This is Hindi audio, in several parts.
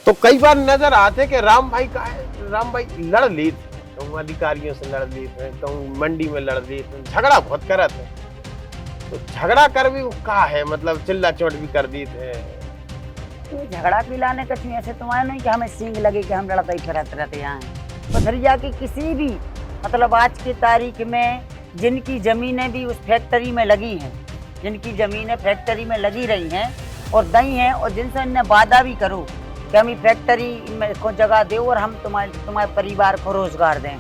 तो कई बार नजर आते कि राम भाई का है, राम भाई लड़ लेते, कहूँ अधिकारियों से लड़ लेते, कहूँ मंडी में लड़ लेते, झगड़ा बहुत करते हैं। तो झगड़ा कर भी का है, मतलब चिल्ला चोट भी कर देते हैं। तो झगड़ा पिलाने कछु ऐसे तुम्हारे नहीं कि हमें सींग लगे कि हम लड़ते ही फिरते रहते यहाँ। पथरिया की किसी भी मतलब आज की तारीख में जिनकी जमीनें भी उस फैक्ट्री में लगी हैं, जिनकी जमीनें फैक्ट्री में लगी रही हैं और दई हैं, और जिनसे इन्हें वादा भी करो कि हम फैक्ट्री में को जगह दे और हम तुम्हारे परिवार को रोजगार दें,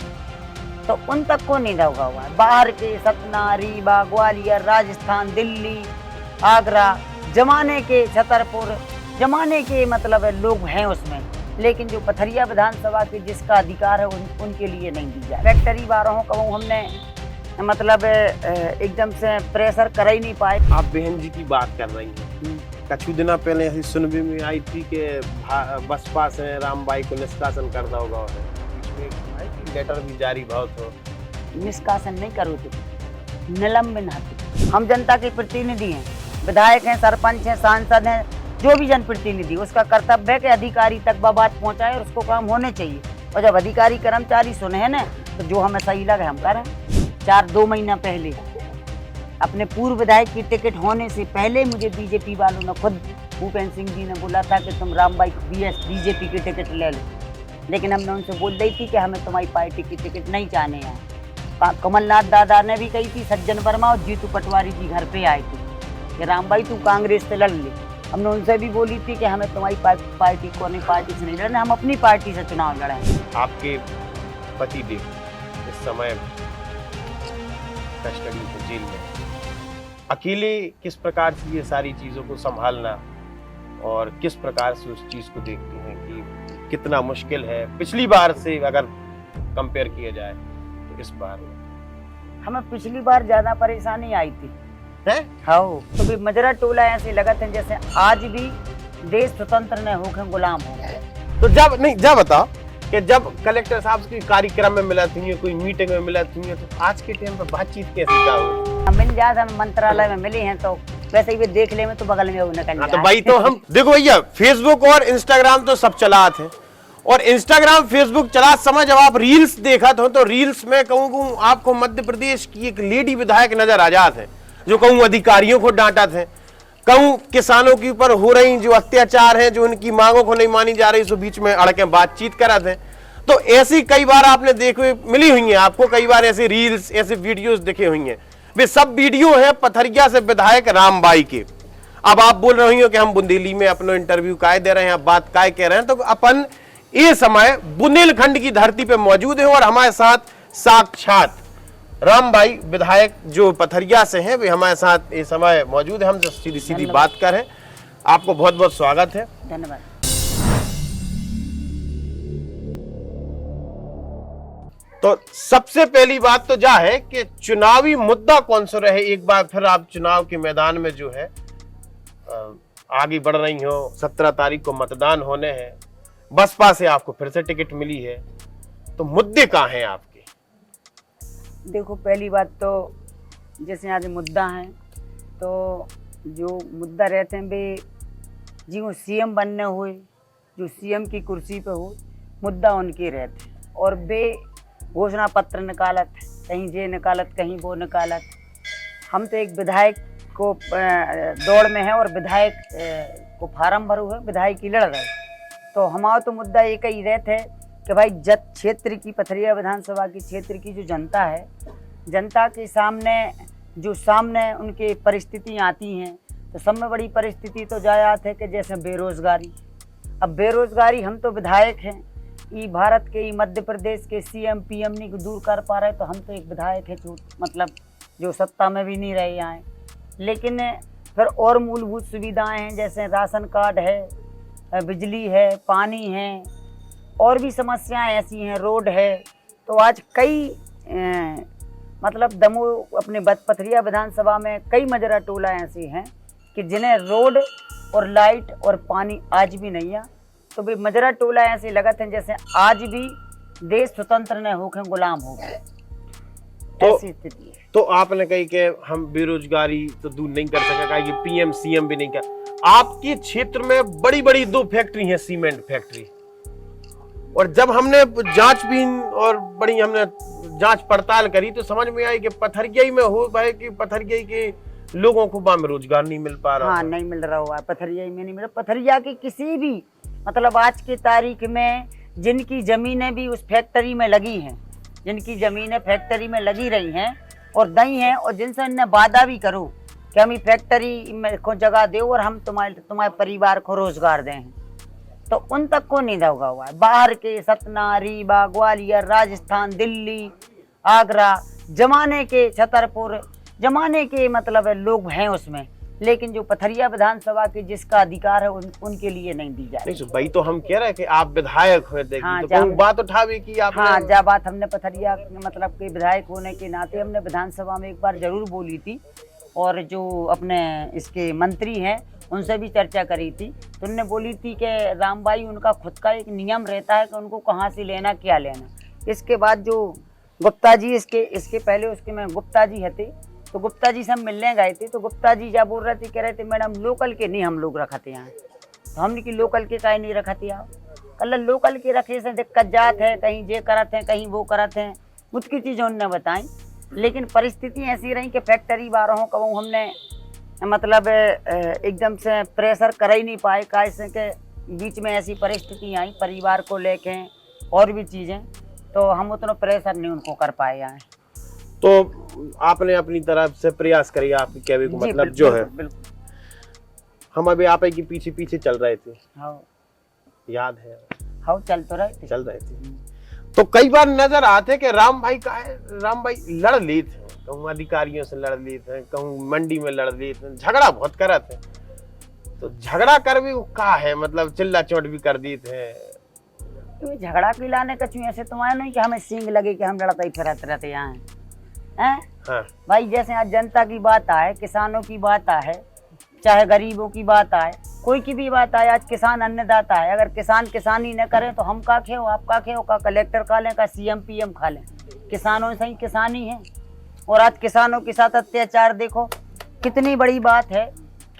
तो उन तक को नहीं दगा हुआ है। बाहर के सतना, रीवा, ग्वालियर, राजस्थान, दिल्ली, आगरा, जमाने के छतरपुर, जमाने के मतलब लोग हैं उसमें, लेकिन जो पथरिया विधानसभा के जिसका अधिकार है उनके लिए नहीं दी जाए। फैक्ट्री वालों को हमने मतलब एकदम से प्रेशर कर ही नहीं पाए। आप बहन जी की बात कर रही हैं, कछु दिना पहले ऐसी सुनने में आई थी कि बसपा से रामबाई को निष्कासन कर दो होगा, लेटर भी जारी बहुत हो। निष्कासन नहीं करो तो निलंबन हटे। हम जनता के प्रतिनिधि हैं, विधायक हैं, सरपंच हैं, सांसद हैं, जो भी जनप्रतिनिधि, उसका कर्तव्य है कि अधिकारी तक बात पहुंचाए और उसको काम होने चाहिए। और जब अधिकारी कर्मचारी सुने हैं ना, तो जो हमें सही लगे हम करें। 2 महीना पहले अपने पूर्व विधायक की टिकट होने से पहले मुझे बीजेपी वालों ने खुद भूपेंद्र सिंह जी ने बोला था कि तुम रामबाई बीजेपी की टिकट ले लो, लेकिन हमने उनसे बोल दी थी कि हमें तुम्हारी पार्टी की टिकट नहीं चाहने हैं। कमलनाथ दादा ने भी कही थी, सज्जन वर्मा और जीतू पटवारी जी घर पे आए थे कि रामबाई तू कांग्रेस से लड़ ले। हमने उनसे भी बोली थी कि हमें तुम्हारी पार्टी को नहीं, पार्टी से नहीं लड़ना, हम अपनी पार्टी से चुनाव लड़े। आपके पति देव इस समय कस्टडी में, जेल में, अकेले किस प्रकार से ये सारी चीजों को संभालना और किस प्रकार से उस चीज को देखते हैं कि कितना मुश्किल है पिछली बार से अगर कंपेयर किया जाए तो इस बार हमें पिछली बार ज्यादा परेशानी आई थी है? हाँ, तो भी मजरा टोला ऐसे लगा था जैसे आज भी देश स्वतंत्र न होकर गुलाम हो गए। तो जब बताओ कि जब कलेक्टर साहब की कार्यक्रम में मिला थी, कोई मीटिंग में मिला थी, तो आज के टाइम पर बातचीत कैसे क्या हुई? मिल जाए, हम मंत्रालय में मिले हैं तो वैसे ही देख ले में तो बगल में वो निकल जाए। तो भाई तो हम देखो भैया, फेसबुक और इंस्टाग्राम तो सब चलाते हैं, और इंस्टाग्राम फेसबुक चला समय जब आप रील्स देखा तो रील्स में कहूँ आपको मध्य प्रदेश की एक लेडी विधायक नजर आ जाते हैं जो कहूँ अधिकारियों को डांटा थे, कहूँ किसानों के ऊपर हो रही जो अत्याचार है, जो उनकी मांगों को नहीं मानी जा रही, सो बीच में अड़के बातचीत करा थे। तो ऐसी कई बार आपने देखे मिली हुई है, आपको कई बार ऐसे रील्स, ऐसे वीडियोस दिखे हुई हैं। वे सब वीडियो है पथरिया से विधायक रामबाई के। अब आप बोल रही हो कि हम बुंदेली में अपना इंटरव्यू काय दे रहे हैं, आप बात काय कह रहे हैं, तो अपन ये समय बुंदेलखंड की धरती पे मौजूद है और हमारे साथ साक्षात रामबाई विधायक जो पथरिया से हैं वे हमारे साथ इस समय मौजूद है। हम तो सीधी सीधी बात करें। आपको बहुत बहुत स्वागत है। धन्यवाद। तो सबसे पहली बात तो जा है कि चुनावी मुद्दा कौन सा रहे, एक बार फिर आप चुनाव के मैदान में जो है आगे बढ़ रही हो। 17 तारीख को मतदान होने हैं, बसपा से आपको फिर से टिकट मिली है, तो मुद्दे कहाँ हैं आपके? देखो, पहली बात तो जैसे आज मुद्दा है, तो जो मुद्दा रहते हैं वे जो सीएम बनने हुए, जो सीएम की कुर्सी पे हो, मुद्दा उनके रहते हैं और वे घोषणा पत्र निकालत, कहीं ये निकालत, कहीं वो निकालत। हम तो एक विधायक को दौड़ में है और विधायक को फार्म भरू है, विधायक की लड़ रहे, तो हमारा तो मुद्दा एक ही रहते है कि भाई जब क्षेत्र की पथरिया विधानसभा की क्षेत्र की जो जनता है, जनता के सामने उनके परिस्थितियाँ आती हैं, तो सब में बड़ी परिस्थिति तो जायात है कि जैसे बेरोजगारी। अब बेरोजगारी हम तो विधायक हैं, ये भारत के, ये मध्य प्रदेश के सीएम पीएम नहीं दूर कर पा रहे, तो हम तो एक विधायक है जो मतलब जो सत्ता में भी नहीं रहे आए। लेकिन फिर और मूलभूत सुविधाएं हैं, जैसे राशन कार्ड है, बिजली है, पानी है, और भी समस्याएं ऐसी हैं, रोड है। तो आज कई मतलब दमोह अपने पथरिया विधानसभा में कई मजरा टोला ऐसे हैं कि जिन्हें रोड और लाइट और पानी आज भी नहीं है। तो वे मजरा टोला ऐसे लगते हैं जैसे आज भी देश स्वतंत्र न होकर गुलाम हो गए, ऐसी स्थिति है। तो आपने कही कि हम बेरोजगारी तो दूर नहीं कर सकेगा, ये पीएम सीएम भी नहीं कर, आपके क्षेत्र में बड़ी बड़ी 2 फैक्ट्री हैं, सीमेंट फैक्ट्री, और जब हमने जांचबीन और बड़ी हमने जांच पड़ताल करी तो समझ में आई कि पथरियाई में हो भाई कि पथरियाई के लोगों को वहां में रोजगार नहीं मिल पा रहा। हाँ, नहीं मिल रहा हुआ है, पथरियाई में नहीं मिल रहा। पथरिया की किसी भी मतलब आज की तारीख में जिनकी जमीनें भी उस फैक्ट्री में लगी हैं, जिनकी जमीनें फैक्ट्री में लगी रही हैं और दई हैं, और जिनसे इन्हें वादा भी करो कि हम फैक्ट्री में को जगह दो और हम तुम्हारे परिवार को रोजगार दें, तो उन तक को नहीं दगा हुआ है। बाहर के सतना, रीवा, ग्वालियर, राजस्थान, दिल्ली, आगरा, जमाने के छतरपुर, जमाने के मतलब लोग हैं उसमें, लेकिन जो पथरिया विधानसभा के जिसका अधिकार है उनके लिए नहीं दी जा रही। नहीं, भाई तो हम कह रहे हैं कि आप विधायक हो, हाँ, तो कोई बात उठावे की आपने। हाँ, जब बात हमने पथरिया मतलब के विधायक होने के नाते हमने विधानसभा में एक बार जरूर बोली थी, और जो अपने इसके मंत्री हैं उनसे भी चर्चा करी थी, तो उन्होंने बोली थी कि राम भाई उनका खुद का एक नियम रहता है कि उनको कहाँ से लेना क्या लेना। इसके बाद जो गुप्ता जी इसके पहले उसके में गुप्ता जी थे, तो गुप्ता जी से हम मिलने गए थे, तो गुप्ता जी जब बोल रहे थे, कह रहे थे मैडम लोकल के नहीं हम लोग रखते यहाँ, तो हमने कि लोकल के काहे नहीं रखते आप? कल लोकल के रखे से दिक्कत जात है, कहीं ये करते हैं कहीं वो करते हैं, उसकी चीज़ें उन्होंने बताई। लेकिन परिस्थिति ऐसी रही कि फैक्ट्री बारहों कबू हमने मतलब एकदम से प्रेशर कर ही नहीं पाए, कैसे के बीच में ऐसी परिस्थिति आई परिवार को लेके और भी चीज़ें, तो हम उतना प्रेशर नहीं उनको कर पाए यहाँ। तो आपने अपनी तरफ से प्रयास करी, आपके कहने को मतलब जो है हम अभी आप के पीछे पीछे चल रहे थे। हाँ, याद है? हाँ, चल रहे थे। तो कई बार नजर आते कि राम भाई लड़ लेते हैं, कहूँ अधिकारियों से लड़ लेते हैं, कहूँ मंडी में लड़ लेते हैं, झगड़ा बहुत करते हैं, तो झगड़ा कर भी का है मतलब चिल्ला चोट भी कर देते हैं। तो झगड़ा की लाने कछु ऐसे तुम्हारे नहीं कि हमें सींग लगे कि हम लड़ते ही फिरते रहते यहाँ हैं। हाँ। भाई जैसे आज जनता की बात आए, किसानों की बात आए, चाहे गरीबों की बात आए, कोई की भी बात आए, आज किसान अन्नदाता है, अगर किसान किसानी न करें तो हम का खेओ, आप का खेओ, का कलेक्टर खा लें, का CM PM खा लें, किसानों से ही किसानी है। और आज किसानों के साथ अत्याचार देखो, कितनी बड़ी बात है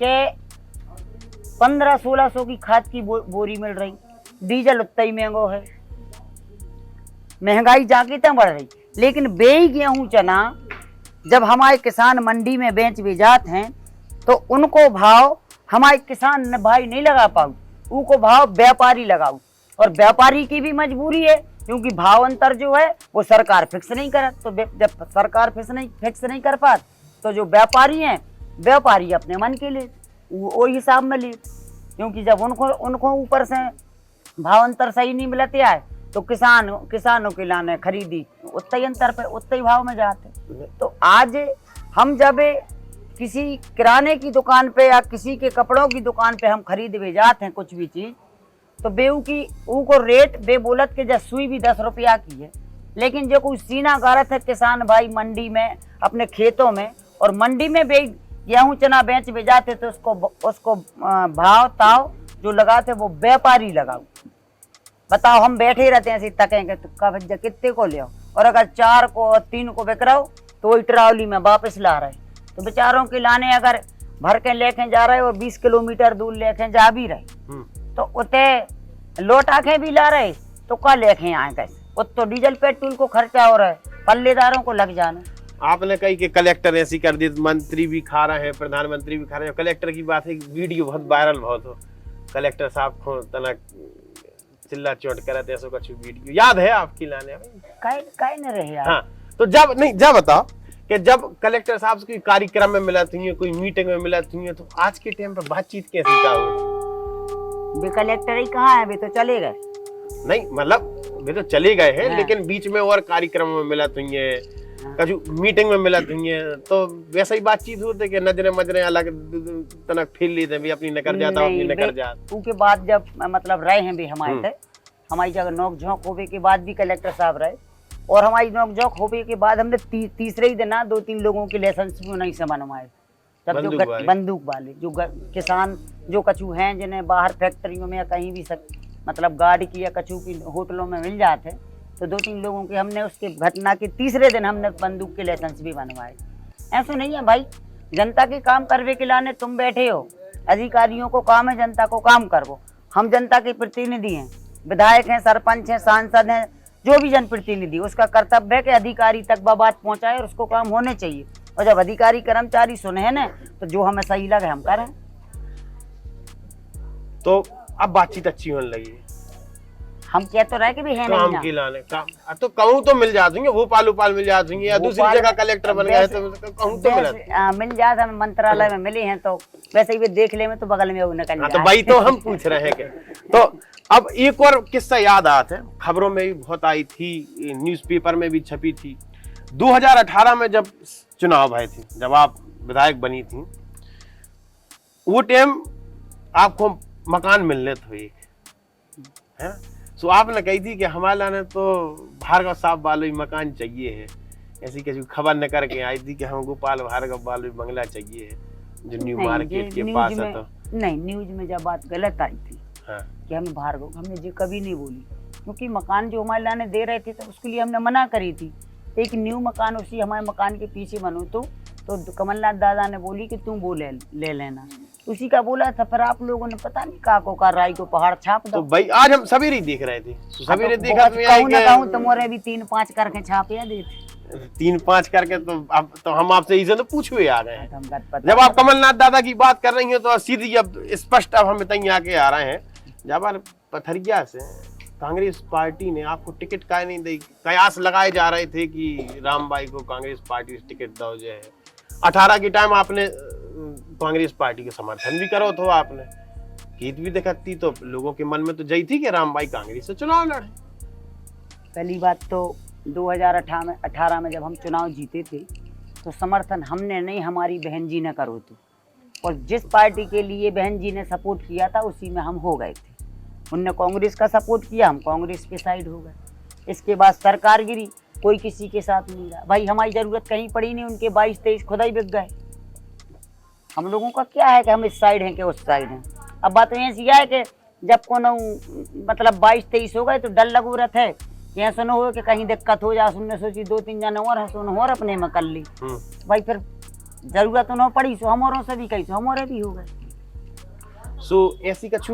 कि 1500-1600 की खाद की बोरी मिल रही, डीजल उतना ही महंगो है, महंगाई जाके तक बढ़ रही, लेकिन बेई गेहूँ चना जब हमारे किसान मंडी में बेच भी जाते हैं तो उनको भाव हमारे किसान भाई नहीं लगा पाऊ, उनको भाव व्यापारी लगाऊ, और व्यापारी की भी मजबूरी है क्योंकि भाव अंतर जो है वो सरकार फिक्स नहीं करे, तो जब सरकार फिक्स नहीं कर पात तो जो व्यापारी हैं व्यापारी अपने मन के लिए वो हिसाब में ले, क्योंकि जब उनको ऊपर से भाव अंतर सही नहीं मिलते आए तो किसानों के लाने खरीदी उतना ही अंतर पे उतना ही भाव में जाते। तो आज हम जब किसी किराने की दुकान पे या किसी के कपड़ों की दुकान पे हम खरीद भी जाते हैं कुछ भी चीज़, तो बेऊ की को रेट बे बोलत के जब सुई भी 10 रुपया की है, लेकिन जो कोई सीना गारत है किसान भाई मंडी में अपने खेतों में और मंडी में बे गेहूँ चना बेच भी जाते तो उसको भाव ताव जो लगाते वो व्यापारी लगाओ। बताओ हम बैठे रहते हैं ऐसे तकेंगे तो भैया कितने को ले आओ, और अगर 4 को और 3 को बिक रहा हो तो वही ट्रावली में वापस ला रहे, तो बेचारों के लाने अगर भर के लेके जा रहे और 20 किलोमीटर दूर लेके जा भी रहे तो उतने लौटा के भी ला रहे, तो क्या लेके आए कैसे, तो डीजल पेट्रोल को खर्चा हो रहा है, पल्लेदारों को लग जाना। आपने कही कि कलेक्टर ऐसी कर दी, मंत्री भी खा रहे हैं, प्रधानमंत्री भी खा रहे हैं। कलेक्टर की बात है, वीडियो बहुत वायरल बहुत हो, कलेक्टर साहब को तना चिल्ला चोट करते ऐसा कुछ वीडियो याद है आपकी लाने? काय न रहे यार। हाँ, तो जब बताओ कि जब कलेक्टर साहब कोई कार्यक्रम में मिला थी, कोई मीटिंग में मिला थी, तो आज के टाइम पर बातचीत कैसी का हो? वे कलेक्टर ही कहाँ है, वे तो चले गए। नहीं मतलब वे तो चले गए हैं, लेकिन बीच में और कार्यक्रम में मिला थी, कछु मीटिंग में मिला थी, तो वैसा ही बातचीत होते कि नजरे मजरे अलग तनक फील लेते भी अपनी नकर जाता अपनी नकर जाता। उनके बाद जब मतलब रहे हैं भी हमारे हमारी जगह नोक झोंक होने के बाद भी कलेक्टर साहब रहे, और हमारी नोक झोंक होने के बाद हमने तीसरे ही दिन 2-3 लोगों के लाइसेंस भी नहीं से बनवाए। तब जो बंदूक वाले जो किसान जो कछु हैं जिन्हें बाहर फैक्ट्रियों में या कहीं भी मतलब गाड़ी की या कछु की होटलों में मिल जाते, तो 2-3 लोगों के हमने उसके घटना के तीसरे दिन हमने बंदूक के लाइसेंस भी बनवाए। ऐसा नहीं है भाई, जनता के काम करवे के लाने तुम बैठे हो, अधिकारियों को काम है जनता को काम करवो। हम जनता के प्रतिनिधि हैं, विधायक हैं, सरपंच हैं, सांसद हैं, जो भी जनप्रतिनिधि, उसका कर्तव्य है कि अधिकारी तक वह बात पहुंचाए और उसको काम होने चाहिए। और जब अधिकारी कर्मचारी सुने ना तो जो हमें सही लगे हम करें। तो अब बातचीत अच्छी होने लगी है। हम कह तो रहे कि भी है काम नहीं की लाने काम तो कहूँ तो मिल जाएंगे, भोपाल मिल जाएंगे या दूसरी जगह कलेक्टर बन गए तो कहूँ तो मिल जाता। हम मंत्रालय में मिले हैं तो वैसे ही वे देख ले में तो बगल में वो निकल जाए। तो भाई तो हम पूछ रहे हैं कि तो अब एक और किस्सा याद आता है, खबरों में भी बहुत आई थी, न्यूज़पेपर में भी छपी थी। 2018 में जब चुनाव भय थी, जब आप विधायक बनी थी, वो टाइम आपको मकान मिलने थे है, सो आपने कही थी कि हमारे लाने तो भार्गव साहब वालों मकान चाहिए है। ऐसी किसी खबर न करके आई थी कि हम गोपाल भार्गव वालों बंगला चाहिए है जो न्यू मार्केट के पास है। तो नहीं, न्यूज में जब बात गलत आई थी हाँ। कि हमें भार्गव, हमने जो कभी नहीं बोली, क्योंकि मकान जो हमारे लाने दे रहे थे तो उसके लिए हमने मना करी थी। एक न्यू मकान उसी हमारे मकान के पीछे बनो तो कमलनाथ दादा ने बोली कि तुम वो ले लेना, उसी का बोला था। फिर आप लोगों ने पता नहीं का राय को पहाड़ छाप दो। तो भाई आज हम सवेरे देख रहे थे, सवेरे देखा तुम्हारे भी 3-5 करके छापे देते, 3-5 करके। तो अब तो हम आपसे इसे तो पूछे आ गए हैं। जब आप कमलनाथ दादा की बात कर रही हैं तो सीधी अब स्पष्ट अब हम तय आके आ रहे हैं। जब पथरिया से कांग्रेस पार्टी ने आपको टिकट काहे नहीं दी, कयास लगाए जा रहे थे कि रामबाई को कांग्रेस पार्टी से टिकट दो। जो है 18 के टाइम आपने कांग्रेस पार्टी के समर्थन भी करो, तो आपने गीत भी दिखाती, तो लोगों के मन में तो जई थी कि रामबाई कांग्रेस से चुनाव लड़े। पहली बात तो 2018 में जब हम चुनाव जीते थे तो समर्थन हमने नहीं, हमारी बहन जी ने करो थी, और जिस पार्टी के लिए बहन जी ने सपोर्ट किया था उसी में हम हो गए थे। उनने कांग्रेस का सपोर्ट किया, हम कांग्रेस के साइड हो गए। इसके बाद सरकार गिरी, कोई किसी के साथ नहीं रहा। भाई हमारी जरूरत कहीं पड़ी नहीं, उनके 22-23 खुदा ही बिक गए। हम लोगों का क्या है कि हम इस साइड हैं कि उस साइड हैं। अब बात ऐसी है कि जब कोनो मतलब 22-23 हो गए तो डर लगू रहता है कि ऐसा न हो कि कहीं दिक्कत हो जाए। सुनने सोची 2-3 जन और है सुन और अपने में कर ली। भाई फिर जरूरत तो न पड़ी, सो हमारों से भी कही, सो हमारे भी हो गए। सो ऐसी कछु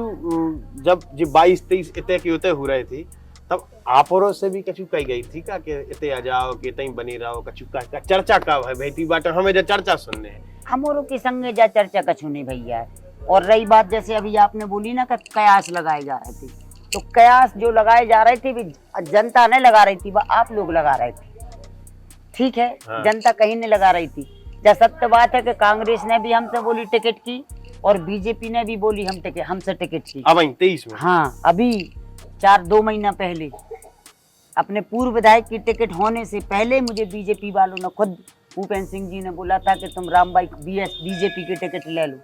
जब 22-23 इतने के उतने हो रहे थे, तब आपरों से भी कछु कही गई थी का कि इतने आ जाओ कि इतने बनी रहो, कछु का चर्चा का है भैती बात हमें जो चर्चा सुनने हैं हमारों के संगे जा चर्चा कछु नहीं भैया है। और रही बात जैसे अभी आपने बोली ना कि कयास लगाए जा रहे थे, तो कयास जो लगाए जा रहे थे भी जनता नहीं लगा रही थी, वह आप लोग लगा रहे थे। ठीक है हाँ। जनता कहीं नहीं लगा रही थी। जब सत्य बात है कि कांग्रेस ने भी हमसे बोली टिकट की और बीजेपी ने भी बोली हमसे टिकट की। अब 23 में हाँ, अभी 2 महीना पहले अपने पूर्व विधायक की टिकट होने से पहले मुझे बीजेपी वालों ने खुद भूपेंद्र सिंह जी ने बोला था कि तुम रामबाई बीजेपी की टिकट ले लो,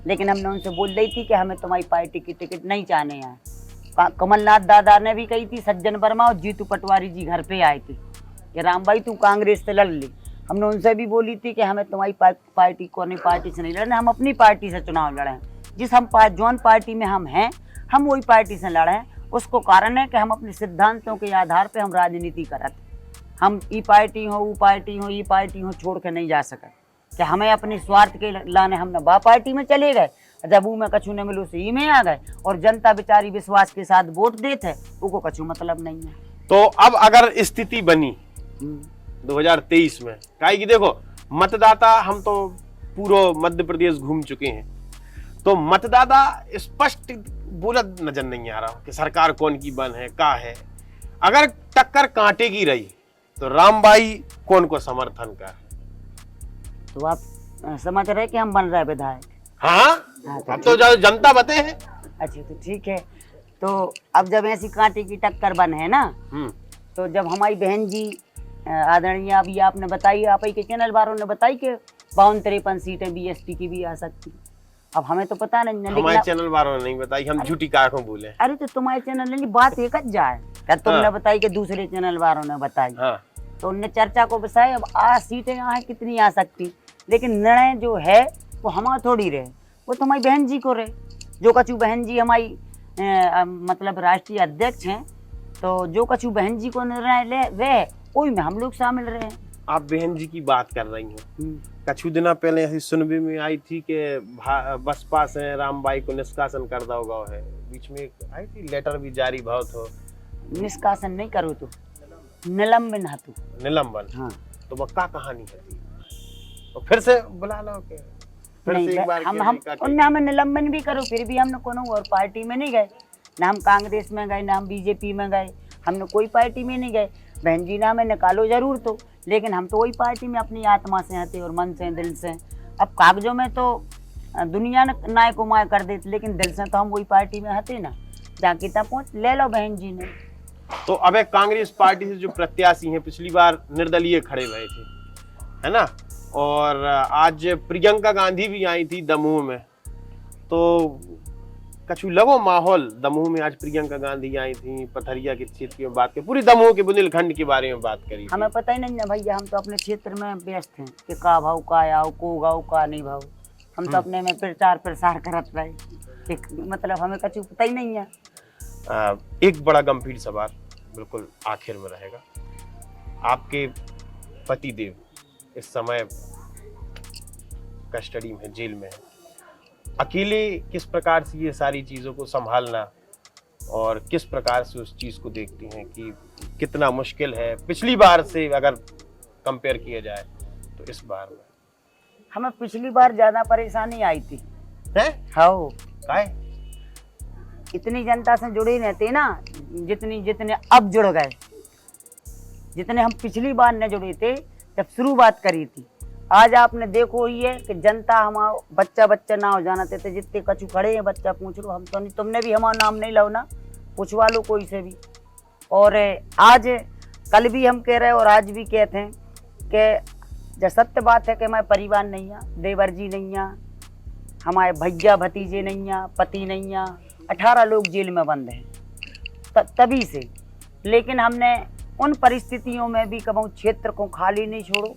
लेकिन हमने उनसे बोल रही थी कि हमें तुम्हारी पार्टी की टिकट नहीं चाहने हैं। कमलनाथ दादा ने भी कही थी, सज्जन वर्मा और जीतू पटवारी जी घर पे आए थे कि रामबाई तू कांग्रेस से लड़ ली। हमने उनसे भी बोली थी कि हमें तुम्हारी पार्टी को नहीं, पार्टी से नहीं लड़ना, हम अपनी पार्टी से चुनाव लड़े। जिस हम जौन पार्टी में हम हैं, हम वही पार्टी से लड़े। उसको कारण है कि हम अपने सिद्धांतों के आधार पे हम राजनीति करते। हम ई पार्टी हो, वो पार्टी हो, ये पार्टी हो छोड़ के नहीं जा सके कि हमें अपने स्वार्थ के लाने हमने बा पार्टी में चले गए, जब वो में कछु न मिलो से में आ गए, और जनता बेचारी विश्वास के साथ वोट देते है, वो कछु मतलब नहीं है। तो अब अगर स्थिति बनी 2023 में, काहे कि देखो मतदाता, हम तो पूरा मध्य प्रदेश घूम चुके हैं, तो मतदाता स्पष्ट बोलत नजर नहीं आ रहा कि सरकार कौन की बन है, का है। अगर टक्कर कांटे की रही तो रामबाई कौन को समर्थन कर, तो आप समझ रहे कि हम बन रहे विधायक। हाँ, अब तो जनता बते हैं। अच्छा तो ठीक है, तो अब जब ऐसी कांटे की टक्कर बन है ना, तो जब हमारी बहन जी आदरणीय अभी आपने बताई, आप ही के चैनल वालों ने बताई कि 52-53 सीटें बीएसपी की भी आ सकती। अब हमें तो पता नहीं, हमारे चैनल वालों ने नहीं बताई, हम झूठी काहे बोले। अरे तो तुम्हारे चैनल ने बात एक जाए, क्या तुमने बताई कि दूसरे चैनल वालों ने बताई। हाँ। तो उनने चर्चा को बसाए। अब सीटें यहाँ कितनी आ सकती, लेकिन निर्णय जो है वो हमारा थोड़ी रहे, वो तो हमारी बहन जी को रहे। जो कछु बहन जी हमारी मतलब राष्ट्रीय अध्यक्ष हैं, तो जो कछु बहन जी को निर्णय ले रहे वही में हम लोग शामिल रहे हैं। आप बहन जी की बात कर रही हैं, कछु दिना पहले ऐसी सुनने में आई थी कि बसपा से रामबाई को निष्कासन कर दो गो है, बीच में आई थी लेटर भी जारी बहुत हो। निष्कासन नहीं करो तो निलंबन हाथू निलंबन, हाँ। तो वो क्या कहानी है, तो फिर से बुला लो के फिर नहीं से एक बार हम उनने हमें निलंबन भी करो, फिर भी हमने कोनो और पार्टी में नहीं गए, ना हम कांग्रेस में गए, ना हम बीजेपी में गए, हमने कोई पार्टी में नहीं गए। बहन जी ने हमें निकालो जरूर तो, लेकिन हम तो वही पार्टी में अपनी आत्मा से आते और मन से दिल से। अब कागजों में तो दुनिया ने नाय को माय कर देती, लेकिन दिल से तो हम वही पार्टी में हते ना, जाके तक पहुँच ले लो बहन जी ने। तो अब कांग्रेस पार्टी से जो प्रत्याशी हैं पिछली बार निर्दलीय खड़े हुए थे, है ना, और आज प्रियंका गांधी भी आई थी दमोह में, तो कछु लगो माहौल दमोह में, आज प्रियंका गांधी आई थी, पथरिया के क्षेत्र में बात करी, पूरी दमोह के बुंदेलखंड के बारे में बात करी। हमें पता ही नहीं है भैया, हम तो अपने क्षेत्र में व्यस्त हैं कि का भाव का आओ, को गाओ का नहीं भाव, हम तो अपने में प्रचार प्रसार करत रहे, मतलब हमें कछु पता ही नहीं है। एक बड़ा गंभीर सवाल बिल्कुल आखिर में रहेगा, आपके पतिदेव इस समय कस्टडी में, जेल में है, अकेले किस प्रकार से ये सारी चीजों को संभालना और किस प्रकार से उस चीज को देखती हैं कि कितना मुश्किल है पिछली बार से अगर कंपेयर किया जाए तो इस बार में? हमें पिछली बार ज्यादा परेशानी आई थी है? हाँ, काय? इतनी जनता से जुड़े रहते ना, जितने अब जुड़ गए, जितने हम पिछली बार न जुड़े थे जब शुरुआत करी थी। आज आपने देखो ही है कि जनता हमारा बच्चा ना हो जाना थे, जितने कछु खड़े हैं बच्चा पूछ लो, हम तो नहीं, तुमने भी हमारा नाम नहीं लो ना, पूछवा लो कोई से भी। और आज कल भी हम कह रहे और आज भी कहते हैं कि जब सत्य बात है कि हमारे परिवार नहीं है, देवर जी नहीं है, हमारे भैया भतीजे नहीं है, पति नहीं है, 18 लोग जेल में बंद हैं तभी से। लेकिन हमने उन परिस्थितियों में भी कभी क्षेत्र को खाली नहीं छोड़ो,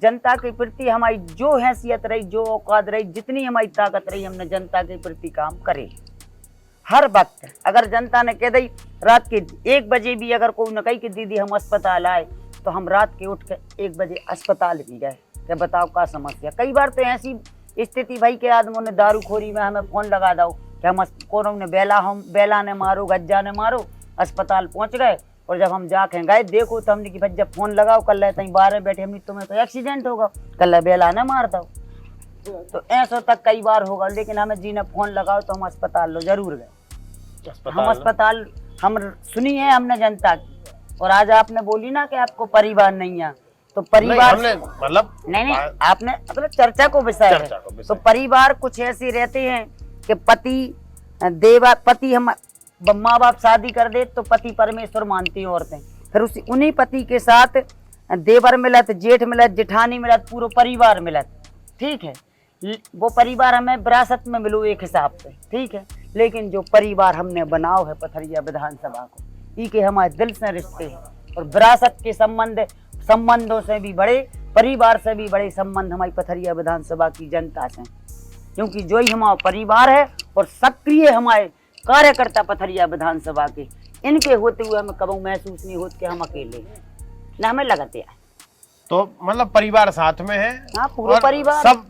जनता के प्रति हमारी जो हैसियत रही, जो औकात रही, जितनी हमारी ताकत रही, हमने जनता के प्रति काम करे हर वक्त। अगर जनता ने कह दी रात के 1 बजे भी अगर कोई न कही कि दीदी हम अस्पताल आए, तो हम रात के उठ के 1 बजे अस्पताल भी गए कि बताओ क्या समस्या। कई बार तो ऐसी स्थिति भाई के आदमों ने दारूखोरी में हमें फोन लगा दो कि हम कोनो ने बेला ने मारो, गज्जा ने मारो, अस्पताल पहुंच गए। और जब हम जाके गए देखो तो हमने कि भाई जब फोन लगाओ कल रहे तहीं बाहर बैठे, हमने तुम्हें तो एक्सीडेंट होगा, कल बेला ने मार दो, तो ऐसा तक कई बार होगा। लेकिन हमें जी ने फोन लगाओ तो हम अस्पताल लो जरूर गए। हम अस्पताल हम सुनी है हमने जनता की। और आज आपने बोली ना कि आपको परिवार नहीं है, तो परिवार मतलब नहीं आपने मतलब चर्चा को विषय है, तो परिवार कुछ ऐसे रहते हैं कि पति हम माँ बाप शादी कर दे तो पति परमेश्वर मानती हैं औरतें, फिर उन्हीं पति के साथ देवर मिलत, जेठ मिलत, जेठानी मिलत, पूरा परिवार मिलत, ठीक है। वो परिवार हमें विरासत में मिलो एक हिसाब से, ठीक है। लेकिन जो परिवार हमने बनाओ है पथरिया विधानसभा को, ये के हमारे दिल से रिश्ते हैं और विरासत के संबंधों से भी बड़े, परिवार से भी बड़े संबंध हमारी पथरिया विधानसभा की जनता से, क्योंकि जो ही हमारा परिवार है और सक्रिय हमारे कार्यकर्ता पथरिया विधानसभा के, इनके होते हुए हमें कभी महसूस नहीं होता कि हम अकेले हैं, ना हमें लगाते हैं। तो मतलब परिवार साथ में है, हाँ पूरा परिवार, सब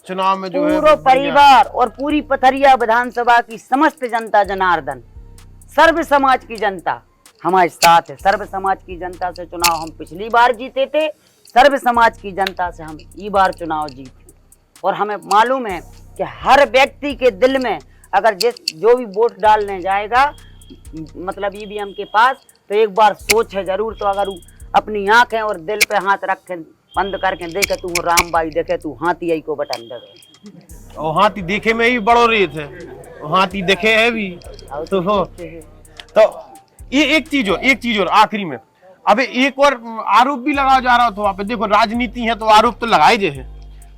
चुनाव में जो पूरा परिवार और पूरी पथरिया विधानसभा की समस्त जनता, जनार्दन सर्व समाज की जनता हमारे साथ है। सर्व समाज की जनता से चुनाव हम पिछली बार जीते थे, सर्व समाज की जनता से हम ये बार चुनाव जीते। और हमें मालूम है कि हर व्यक्ति के दिल में अगर जो भी वोट डालने जाएगा मतलब ईवीएम के पास, तो एक बार सोच है जरूर। तो अगर अपनी आंखें और दिल पे हाथ रख के बंद करके देखे तू रामबाई, देखे तू हाथी आई को बटन दे, और हाथी देखे में ही बड़ो रही थे, हाथी देखे है भी तो ये एक चीज और आखिरी में अब एक और आरोप भी लगाया जा रहा था। वहाँ पे देखो राजनीति है तो आरोप तो लगाए जे है,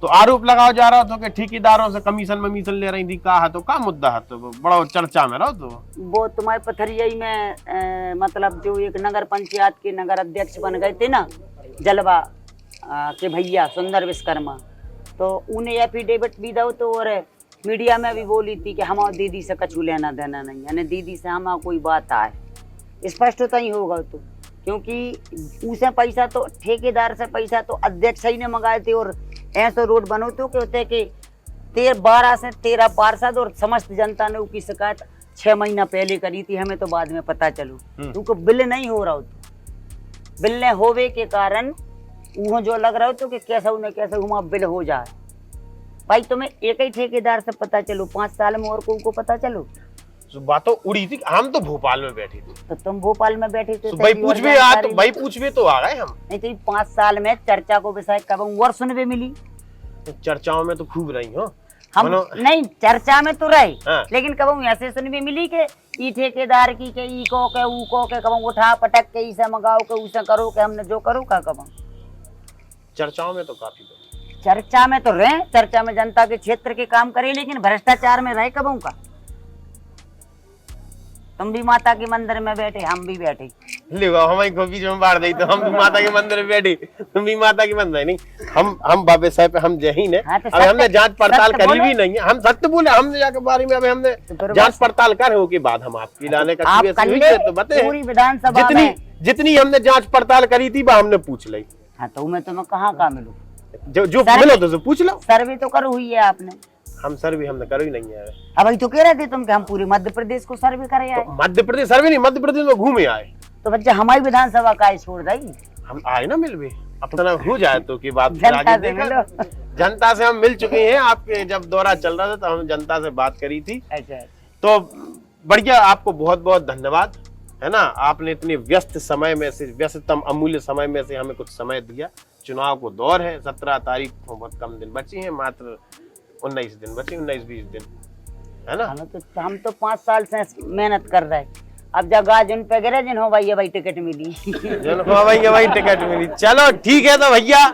तो आरोप लगाया जा रहा था कि ठेकेदारों से कमीशन ले रही थी, कहा तो का मुद्दा है, तो बड़ा चर्चा में रहो। तो वो तुम्हारे पथरिया में मतलब जो एक नगर पंचायत के नगर अध्यक्ष बन गए थे ना जलवा के भैया सुंदर विश्वकर्मा, तो उन्हें एफिडेविट भी दो तो और मीडिया में भी बोली थी कि हमारा दीदी से कछु लेना देना नहीं, यानी दीदी से हमारा कोई बात आए, स्पष्ट होता ही होगा। तो क्योंकि उसे पैसा तो ठेकेदार से पैसा तो अध्यक्ष ही ने मंगाए थे, और ऐसे रोड बनो तो क्या होते कि 12 से 13 पार्षद और समस्त जनता ने उसकी शिकायत 6 महीना पहले करी थी, हमें तो बाद में पता चलू क्योंकि बिल नहीं हो रहा हो। बिल न होवे के कारण वो जो लग रहा हो तो कि कैसा न कैसा वहाँ बिल हो जाए। भाई तुम्हें एक ही ठेकेदार से पता चलो, 5 साल में और को पता चलो। तो बातों उड़ी थी, हम तो भोपाल में बैठे थे। तो तुम भोपाल में बैठे थे, तो भाई पूछ भी तो आ गए हम। नहीं तो 5 साल में चर्चा को विषय कब और सुनने मिली। चर्चाओं में तो खूब रही हो हम, नहीं चर्चा में तो रहे हाँ। लेकिन कब ऐसे सुनने मिली के ई ठेकेदार की के ई को के ऊ को के कब उठा पटक के इसे मंगाओ के उसे करो के हमने जो करो का कब। चर्चाओं में तो काफी चर्चा में तो रहे, चर्चा में जनता के क्षेत्र के काम करे, लेकिन भ्रष्टाचार में रहे कब का। तुम भी माता के मंदिर में बैठे, हम भी बैठे, हमारी खोपी जो बाढ़ दी तो हम भी माता के मंदिर में बैठे, तुम भी माता के मंदिर नहीं। हम बाबे साहब हम जहीन है। हाँ, तो अभी हमने जांच पड़ताल करी भी नहीं है, हम सत्य बोले। हमने जाके बारे में अभी हमने जांच पड़ताल कर हो के बाद हम आपकी लाने का तो बताए। पूरी विधानसभा जितनी हमने जांच पड़ताल करी थी वह हमने पूछ ली। हाँ तो मैं तुम्हें कहाँ मिलूं, जो मिलो तो पूछ लो। सर्वे तो करो हुई है आपने। हम सर्वे हमने करो ही नहीं है। अब तो कह रहे थे तुम कि हम पूरे मध्य प्रदेश को सर्वे करे आए। तो मध्य प्रदेश सर्वे नहीं, मध्य प्रदेश में घूमे आए। तो बच्चा हमारी विधानसभा का छोड़ रही, हम आए ना मिल भी अपना हो जाए तो की बात जनता से मिलो। जनता से हम मिल चुके हैं। आपके जब दौरा चल रहा था तो हम जनता से बात करी थी। अच्छा। तो बढ़िया, आपको बहुत बहुत धन्यवाद, है ना। आपने इतने व्यस्त समय में से, व्यस्ततम अमूल्य समय में से हमें कुछ समय दिया। चुनाव को दौर है, 17 तारीख को बहुत कम दिन बचे हैं, मात्र 19 दिन बचे, 19-20 दिन, है ना। हम तो 5 साल से मेहनत कर रहे हैं। अब जगह जिन पे गिरे जिन हो भाई टिकट मिली भाई टिकट मिली। चलो ठीक है। तो भैया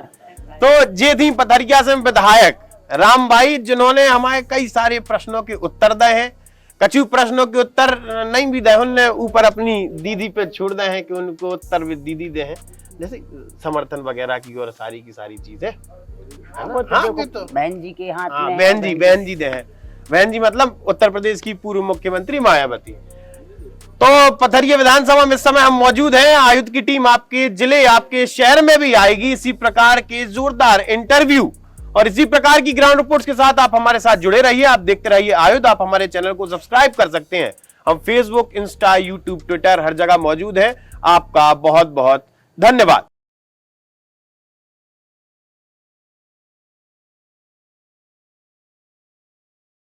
तो ये थी पथरिया से विधायक राम भाई, जिन्होंने हमारे कई सारे प्रश्नों के उत्तर दिए हैं। कछु प्रश्नों के उत्तर नहीं भी दिए, उन्होंने ऊपर अपनी दीदी पे छोड़ दिए हैं कि उनको उत्तर भी दीदी दे हैं, जैसे समर्थन वगैरह की और सारी की सारी चीजें। बहन जी के हाथ में, बहन जी दे हैं। बहन जी मतलब उत्तर प्रदेश की पूर्व मुख्यमंत्री मायावती। तो पथरिया विधानसभा में इस समय हम मौजूद हैं। आयुक्त की टीम आपके जिले, आपके शहर में भी आएगी। इसी प्रकार के जोरदार इंटरव्यू और इसी प्रकार की ग्राउंड रिपोर्ट्स के साथ आप हमारे साथ जुड़े रहिए। आप देखते रहिए आयुक्त। आप हमारे चैनल को सब्सक्राइब कर सकते हैं। हम फेसबुक, इंस्टा, यूट्यूब, ट्विटर हर जगह मौजूद है। आपका बहुत बहुत धन्यवाद।